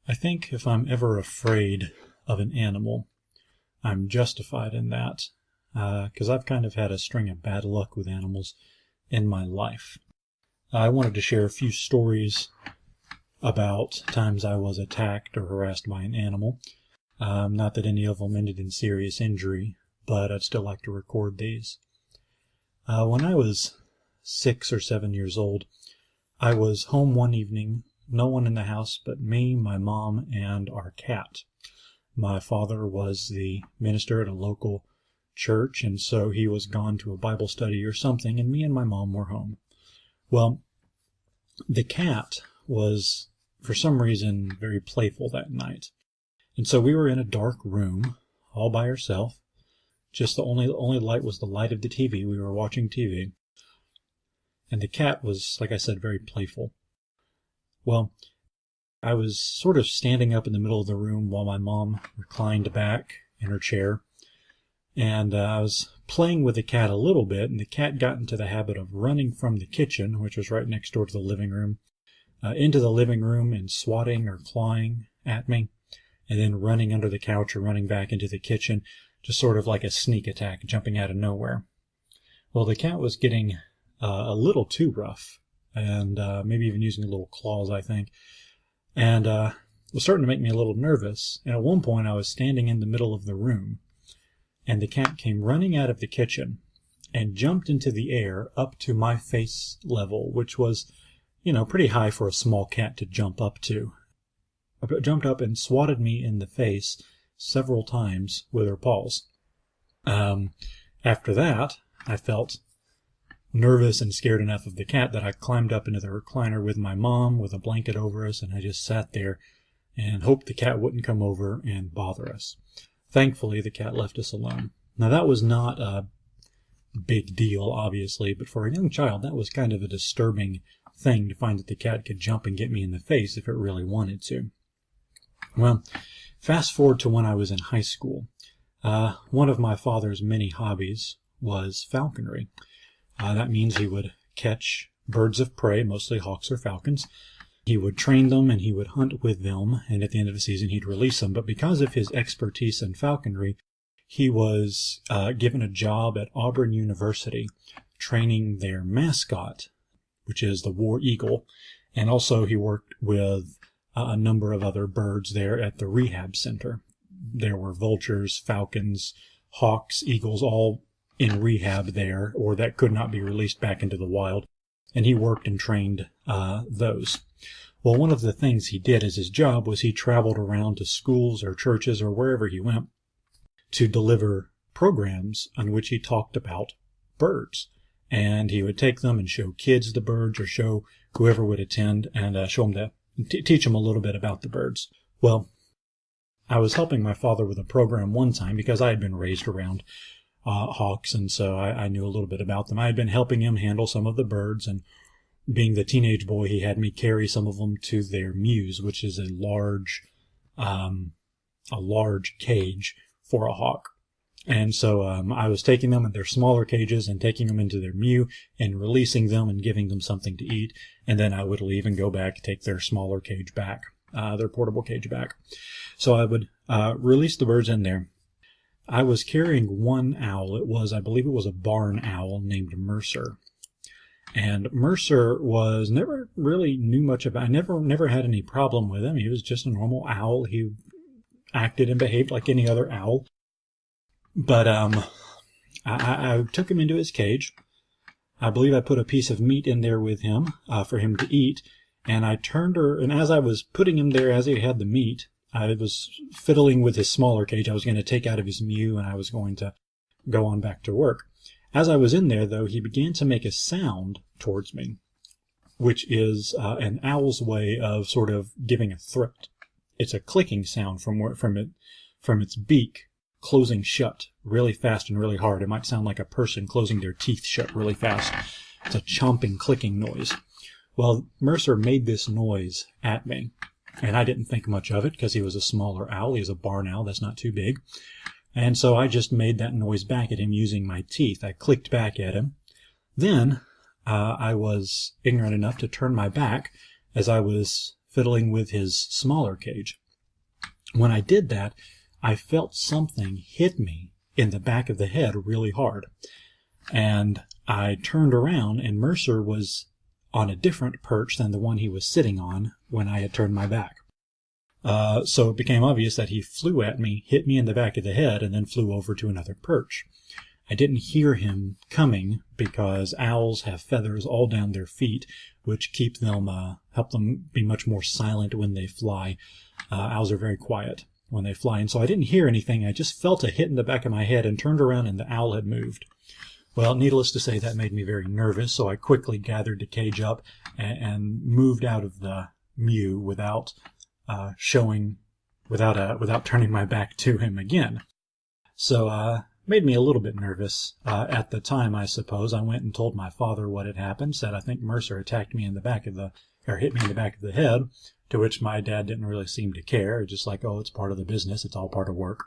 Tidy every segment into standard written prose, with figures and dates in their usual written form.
I think if I'm ever afraid of an animal, I'm justified in that, because I've kind of had a string of bad luck with animals in my life. I wanted to share a few stories about times I was attacked or harassed by an animal. Not that any of them ended in serious injury, but I'd still like to record these. When I was 6 or 7 years old, I was home one evening, no one in the house but me, my mom, and our cat. My father was the minister at a local church, and so he was gone to a Bible study or something, and me and my mom were home. Well, the cat was, for some reason, very playful that night. And so we were in a dark room, all by ourselves. Just the only light was the light of the TV. We were watching TV. And the cat was, like I said, very playful. Well, I was sort of standing up in the middle of the room while my mom reclined back in her chair. And I was playing with the cat a little bit, and the cat got into the habit of running from the kitchen, which was right next door to the living room, into the living room and swatting or clawing at me, and then running under the couch or running back into the kitchen, just sort of like a sneak attack, jumping out of nowhere. Well, the cat was getting a little too rough, and maybe even using little claws, I think, and it was starting to make me a little nervous. And at one point, I was standing in the middle of the room, and the cat came running out of the kitchen and jumped into the air up to my face level, which was, pretty high for a small cat to jump up to. It jumped up and swatted me in the face several times with her paws. After that, I felt nervous and scared enough of the cat that I climbed up into the recliner with my mom with a blanket over us, and I just sat there and hoped the cat wouldn't come over and bother us. Thankfully, the cat left us alone. Now, that was not a big deal, obviously, but for a young child, that was kind of a disturbing thing to find that the cat could jump and get me in the face if it really wanted to. Well, fast forward to when I was in high school. One of my father's many hobbies was falconry. That means he would catch birds of prey, mostly hawks or falcons. He would train them and he would hunt with them, and at the end of the season he'd release them. But because of his expertise in falconry, he was given a job at Auburn University training their mascot, which is the war eagle. And also he worked with a number of other birds there at the rehab center. There were vultures, falcons, hawks, eagles, all in rehab there, or that could not be released back into the wild. And he worked and trained those. Well, one of the things he did as his job was he traveled around to schools or churches or wherever he went to deliver programs on which he talked about birds. And he would take them and show kids the birds, or show whoever would attend, and teach them a little bit about the birds. Well, I was helping my father with a program one time because I had been raised around hawks, and so I knew a little bit about them. I had been helping him handle some of the birds, and being the teenage boy, he had me carry some of them to their mews, which is a large cage for a hawk. And so I was taking them in their smaller cages and taking them into their mew and releasing them and giving them something to eat. And then I would leave and go back, take their smaller cage back, their portable cage back. So I would release the birds in there. I was carrying one owl. I believe it was a barn owl named Mercer. And Mercer was never really knew much about. I never had any problem with him. He was just a normal owl. He acted and behaved like any other owl. But I took him into his cage. I believe I put a piece of meat in there with him for him to eat. And I turned her, and as I was putting him there, as he had the meat, I was fiddling with his smaller cage. I was going to take out of his mew, and I was going to go on back to work. As I was in there, though, he began to make a sound towards me, which is an owl's way of sort of giving a threat. It's a clicking sound from its beak closing shut really fast and really hard. It might sound like a person closing their teeth shut really fast. It's a chomping, clicking noise. Well, Mercer made this noise at me, and I didn't think much of it because he was a smaller owl. He was a barn owl. That's not too big. And so I just made that noise back at him using my teeth. I clicked back at him. Then I was ignorant enough to turn my back as I was fiddling with his smaller cage. When I did that, I felt something hit me in the back of the head really hard. And I turned around, and Mercer was on a different perch than the one he was sitting on when I had turned my back. So it became obvious that he flew at me, hit me in the back of the head, and then flew over to another perch. I didn't hear him coming because owls have feathers all down their feet, which keep them, help them be much more silent when they fly. Owls are very quiet when they fly, and so I didn't hear anything. I just felt a hit in the back of my head and turned around, and the owl had moved. Well, needless to say, that made me very nervous, so I quickly gathered the cage up and moved out of the mew without turning my back to him again. So, made me a little bit nervous. At the time, I suppose, I went and told my father what had happened, said I think Mercer attacked me in the back of hit me in the back of the head, to which my dad didn't really seem to care, just like, oh, it's part of the business, it's all part of work.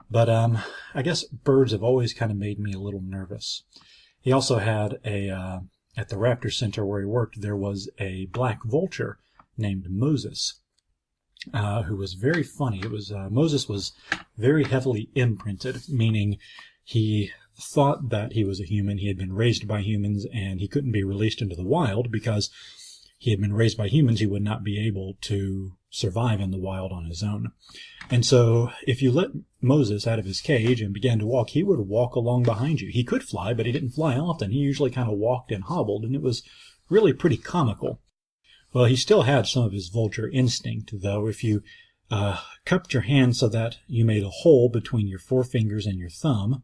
But, I guess birds have always kind of made me a little nervous. He also had at the Raptor Center where he worked, there was a black vulture named Moses, who was very funny. Moses was very heavily imprinted, meaning he thought that he was a human. He had been raised by humans, and he couldn't be released into the wild because he had been raised by humans. He would not be able to survive in the wild on his own. And so if you let Moses out of his cage and began to walk, he would walk along behind you. He could fly, but he didn't fly often. He usually kind of walked and hobbled, and it was really pretty comical. Well, he still had some of his vulture instinct, though. If you cupped your hand so that you made a hole between your forefingers and your thumb,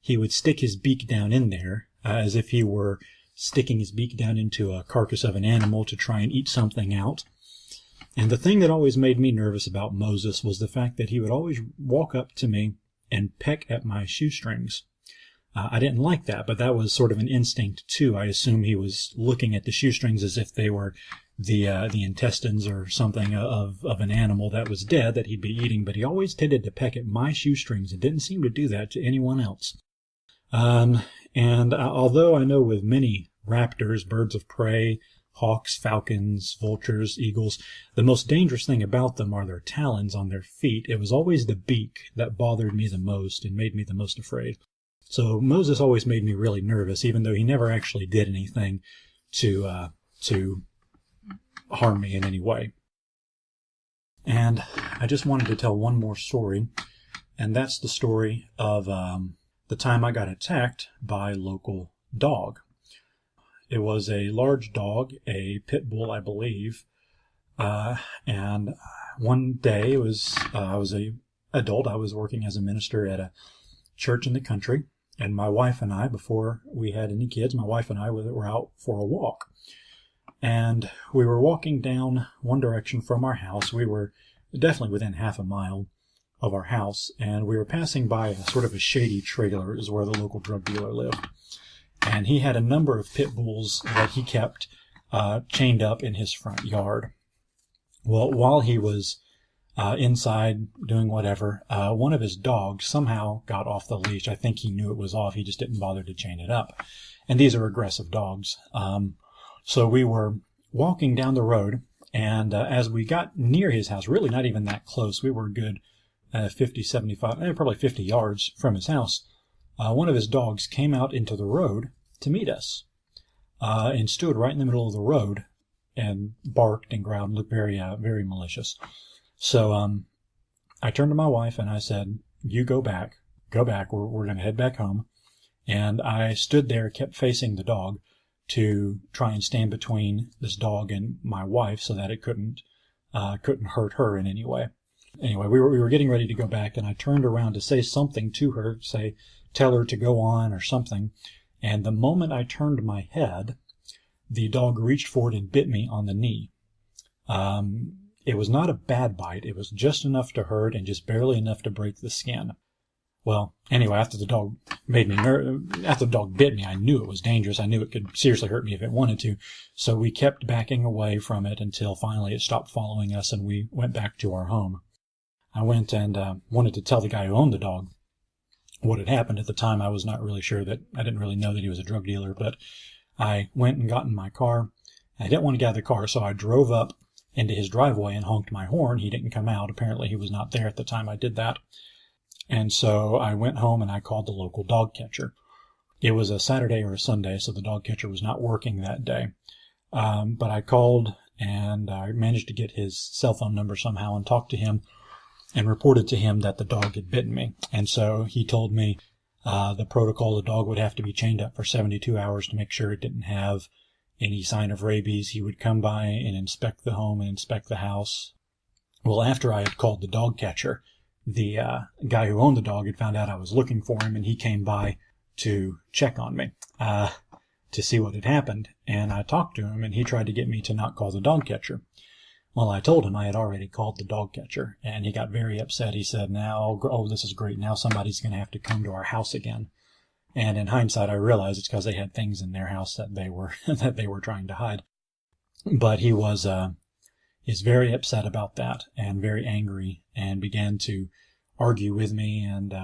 he would stick his beak down in there, as if he were sticking his beak down into a carcass of an animal to try and eat something out. And the thing that always made me nervous about Moses was the fact that he would always walk up to me and peck at my shoestrings. I didn't like that, but that was sort of an instinct, too. I assume he was looking at the shoestrings as if they were the intestines or something of an animal that was dead that he'd be eating, but he always tended to peck at my shoestrings and didn't seem to do that to anyone else. And although I know with many raptors, birds of prey, hawks, falcons, vultures, eagles, the most dangerous thing about them are their talons on their feet, it was always the beak that bothered me the most and made me the most afraid. So Moses always made me really nervous, even though he never actually did anything to harm me in any way. And I just wanted to tell one more story, and that's the story of the time I got attacked by a local dog. It was a large dog, a pit bull, I believe, and one day I was an adult. I was working as a minister at a church in the country, and my wife and I, before we had any kids, my wife and I were out for a walk. And we were walking down one direction from our house. We were definitely within half a mile of our house, and we were passing by a sort of a shady trailer is where the local drug dealer lived. And he had a number of pit bulls that he kept chained up in his front yard. Well, while he was inside doing whatever, one of his dogs somehow got off the leash. I think he knew it was off. He just didn't bother to chain it up. And these are aggressive dogs. So we were walking down the road, and as we got near his house, really not even that close, we were a good 50, 75, probably 50 yards from his house, one of his dogs came out into the road to meet us, and stood right in the middle of the road and barked and growled and looked very, very malicious. So I turned to my wife and I said, "You go back. We're going to head back home." And I stood there, kept facing the dog to try and stand between this dog and my wife so that it couldn't hurt her in any way. Anyway, we were getting ready to go back, and I turned around to say something to her, tell her to go on or something. And the moment I turned my head, the dog reached forward and bit me on the knee. It was not a bad bite. It was just enough to hurt and just barely enough to break the skin. Well, anyway, after the dog bit me, I knew it was dangerous. I knew it could seriously hurt me if it wanted to. So we kept backing away from it until finally it stopped following us and we went back to our home. I went and wanted to tell the guy who owned the dog what had happened. At the time, I was not really sure I didn't really know that he was a drug dealer, but I went and got in my car. I didn't want to get out of the car, so I drove up into his driveway and honked my horn. He didn't come out. Apparently he was not there at the time I did that. And so I went home and I called the local dog catcher. It was a Saturday or a Sunday, so the dog catcher was not working that day. But I called and I managed to get his cell phone number somehow and talked to him and reported to him that the dog had bitten me. And so he told me the protocol, the dog would have to be chained up for 72 hours to make sure it didn't have any sign of rabies. He would come by and inspect the home and inspect the house. Well, after I had called the dog catcher, the guy who owned the dog had found out I was looking for him, and he came by to check on me to see what had happened. And I talked to him, and he tried to get me to not call the dog catcher. Well, I told him I had already called the dog catcher, and he got very upset. He said, this is great. Now somebody's going to have to come to our house again. And in hindsight, I realized it's because they had things in their house that they were that they were trying to hide. But he is very upset about that and very angry and began to argue with me and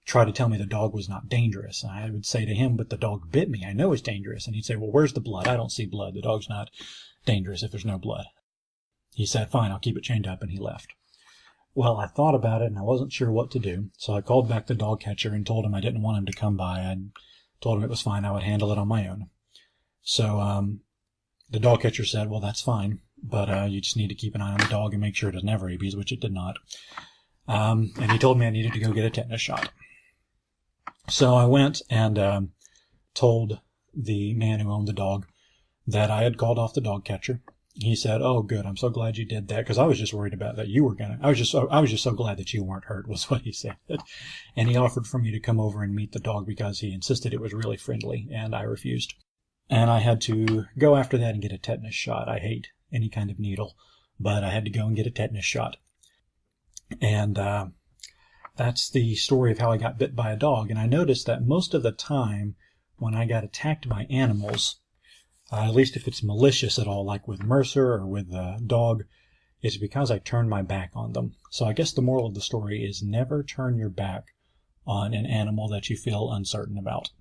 try to tell me the dog was not dangerous. I would say to him, but the dog bit me. I know it's dangerous. And he'd say, well, where's the blood? I don't see blood. The dog's not dangerous if there's no blood. He said, fine, I'll keep it chained up, and he left. Well, I thought about it, and I wasn't sure what to do, so I called back the dog catcher and told him I didn't want him to come by. I told him it was fine, I would handle it on my own. So the dog catcher said, well, that's fine, but you just need to keep an eye on the dog and make sure it doesn't have rabies, which it did not. And he told me I needed to go get a tetanus shot. So I went and told the man who owned the dog that I had called off the dog catcher. He said, oh, good, I'm so glad you did that, because I was just worried about that you were I was just so glad that you weren't hurt, was what he said. And he offered for me to come over and meet the dog because he insisted it was really friendly, and I refused. And I had to go after that and get a tetanus shot. I hate any kind of needle, but I had to go and get a tetanus shot. And that's the story of how I got bit by a dog. And I noticed that most of the time when I got attacked by animals, at least if it's malicious at all, like with Mercer or with a dog, it's because I turned my back on them. So I guess the moral of the story is never turn your back on an animal that you feel uncertain about.